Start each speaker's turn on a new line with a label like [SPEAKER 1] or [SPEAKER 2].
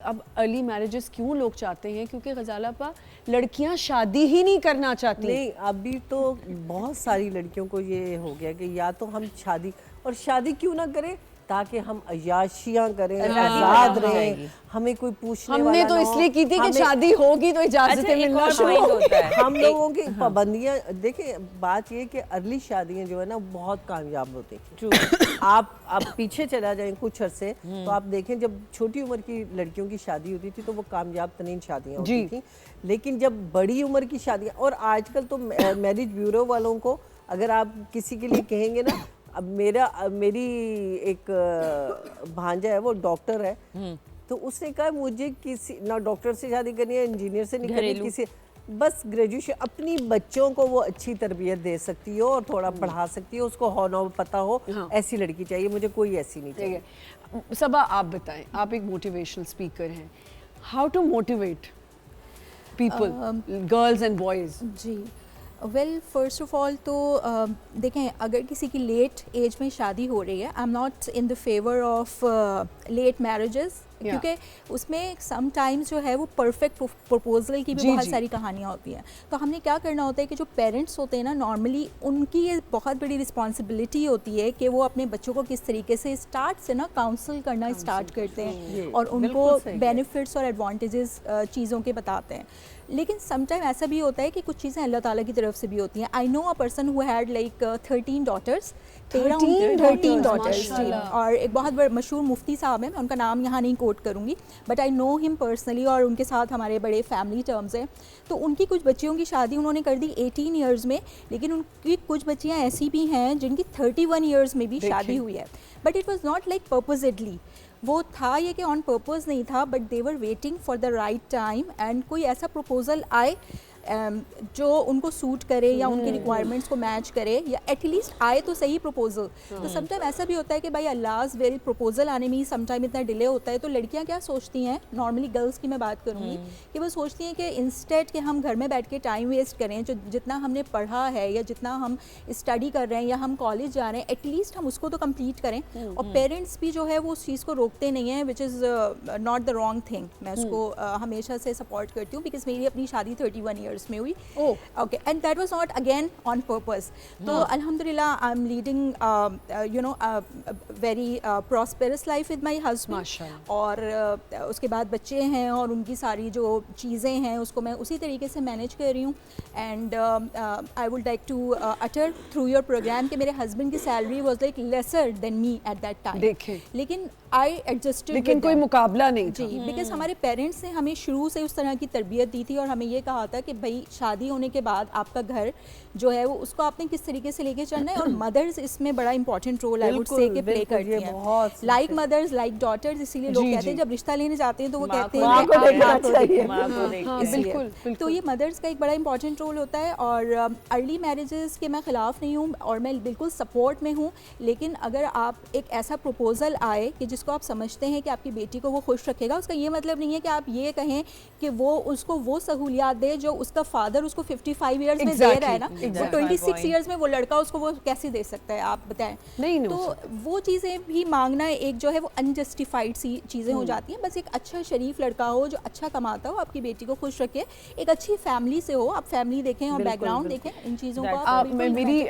[SPEAKER 1] اب early marriages کیوں لوگ چاہتے ہیں؟ کیونکہ غزالہ پا لڑکیاں شادی ہی نہیں کرنا چاہتی.
[SPEAKER 2] نہیں ابھی تو بہت ساری لڑکیوں کو یہ ہو گیا کہ یا تو ہم شادی، اور شادی کیوں نہ کریں تاکہ ہم عیاشیاں کریں، آزاد رہیں، ہمیں کوئی پوچھنے والا نہ ہو.
[SPEAKER 1] ہم نے تو اس لیے کی تھی کہ شادی ہوگی تو اجازتیں ملنا شروع ہوتا ہے.
[SPEAKER 2] ہم لوگوں کی پابندیاں دیکھیں، بات یہ کہ ارلی شادیاں جو ہے نا بہت کامیاب ہوتی تھیں. آپ پیچھے چلا جائیں کچھ عرصے تو آپ دیکھیں جب چھوٹی عمر کی لڑکیوں کی شادی ہوتی تھی تو وہ کامیاب ترین شادیاں ہوتی تھیں. لیکن جب بڑی عمر کی شادیاں، اور آج کل تو میرج بیورو والوں کو اگر آپ کسی کے لیے کہیں گے نا، اب میری ایک بھانجا ہے وہ ڈاکٹر ہے، تو اس نے کہا مجھے کسی نہ ڈاکٹر سے شادی کرنی ہے، انجینئر سے نہیں کرنی، کسی بس گریجویشن، اپنی بچوں کو وہ اچھی تربیت دے سکتی ہو اور تھوڑا پڑھا سکتی ہو، اس کو ہونر پتہ ہو، ایسی لڑکی چاہیے مجھے، کوئی ایسی نہیں چاہیے.
[SPEAKER 1] صبا آپ بتائیں، آپ ایک موٹیویشنل اسپیکر ہیں، how to motivate people, girls and boys?
[SPEAKER 3] جی ویل فرسٹ آف آل تو دیکھیں، اگر کسی کی لیٹ ایج میں شادی ہو رہی ہے، I am not in the favour of late marriages, کیونکہ اس میں سم ٹائمز جو ہے وہ پرفیکٹ پرپوزل کی بھی بہت ساری کہانیاں ہوتی ہیں. تو ہم نے کیا کرنا ہوتا ہے کہ جو پیرنٹس ہوتے ہیں نا، نارملی ان کی یہ بہت بڑی رسپانسبلٹی ہوتی ہے کہ وہ اپنے بچوں کو کس طریقے سے اسٹارٹ سے نا کاؤنسل کرنا اسٹارٹ کرتے ہیں اور ان کو بینیفٹس اور ایڈوانٹیجز چیزوں کے بتاتے ہیں. لیکن سم ٹائم ایسا بھی ہوتا ہے کہ کچھ چیزیں اللہ تعالیٰ کی طرف سے بھی ہوتی ہیں. I know a person who had like 13 daughters, 13 daughters, اور ایک بہت بڑے مشہور مفتی صاحب ہیں، میں ان کا نام یہاں نہیں کوٹ کروں گی، بٹ آئی نو ہم پرسنلی، اور ان کے ساتھ ہمارے بڑے فیملی ٹرمز ہیں. تو ان کی کچھ بچیوں کی شادی انہوں نے کر دی 18 ایئرز میں، لیکن ان کی کچھ بچیاں ایسی بھی ہیں جن کی 31 ایئرز میں بھی شادی ہوئی ہے. But it was not like purposely, وہ تھا یہ کہ آن پرپز نہیں تھا، but they were waiting for the right time, and کوئی ایسا پروپوزل آئے جو ان کو سوٹ کرے یا ان کی ریکوائرمنٹس کو میچ کرے، یا ایٹ لیسٹ آئے تو صحیح پروپوزل. تو سم ٹائم ایسا بھی ہوتا ہے کہ بھائی اللہ's ول پروپوزل آنے میں سم ٹائم اتنا ڈیلے ہوتا ہے. تو لڑکیاں کیا سوچتی ہیں، نارملی گرلس کی میں بات کروں گی، کہ وہ سوچتی ہیں کہ انسٹیڈ کہ ہم گھر میں بیٹھ کے ٹائم ویسٹ کریں، جو جتنا ہم نے پڑھا ہے یا جتنا ہم اسٹڈی کر رہے ہیں یا ہم کالج جا رہے ہیں، ایٹ لیسٹ ہم اس کو تو کمپلیٹ کریں. اور پیرنٹس بھی جو ہے وہ اس چیز کو روکتے نہیں ہیں، which is not the wrong thing. میں اس کو ہمیشہ سے سپورٹ کرتی ہوں، بیکاز میری اپنی شادی 31 ایئرس میں ہوئی. Okay, and that was not again on purpose. تو الحمد للہ I am leading you know very prosperous life with my husband, اور اس کے بعد بچے ہیں اور ان کی ساری جو چیزیں ہیں اس کو میں اسی طریقے سے مینیج کر رہی ہوں. And I would like to utter through your programme کہ میرے ہسبینڈ کی salary was like lesser than me at that time. لیکن آئی ایڈجسٹڈ،
[SPEAKER 1] لیکن کوئی مقابلہ نہیں تھا.
[SPEAKER 3] جی، بیکاز ہمارے پیرنٹس نے ہمیں شروع سے اس طرح کی تربیت دی تھی، اور ہمیں یہ کہا تھا کہ بھائی شادی ہونے کے بعد آپ کا گھر جو ہے وہ اس کو آپ نے کس طریقے سے لے کے چلنا ہے. اور مدرز اس میں بڑا important role I would say کہ پلے کرتی ہیں، لائک مدرز لائک ڈاٹرز. اسی لیے لوگ کہتے ہیں جب رشتہ لینے جاتے ہیں تو وہ کہتے ہیں کہ تو یہ مدرز کا ایک بڑا امپورٹنٹ رول ہوتا ہے. اور ارلی میرجز کے میں خلاف نہیں ہوں اور میں بالکل سپورٹ میں ہوں، لیکن اگر آپ ایک ایسا پروپوزل آئے کہ جس کو آپ سمجھتے ہیں کہ آپ کی بیٹی کو وہ خوش رکھے گا، اس کا یہ مطلب نہیں ہے کہ آپ یہ کہیں کہ وہ اس کو وہ سہولیات دے جو اس کا فادر اس کو 55 ایئرز میں دے رہا ہے نا، وہ 26 ایئرز میں وہ لڑکا اس کو وہ کیسے دے سکتا ہے، آپ بتائیں. تو وہ چیزیں بھی مانگنا ایک جو ہے وہ انجسٹیفائڈ سی چیزیں ہو جاتی ہیں. بس ایک اچھا شریف لڑکا ہو جو اچھا کماتا ہو، آپ کی بیٹی کو خوش رکھے، ایک اچھی فیملی سے ہو. آپ فیملی دیکھیں اور بیک گراؤنڈ دیکھیں، ان چیزوں کو.
[SPEAKER 1] میری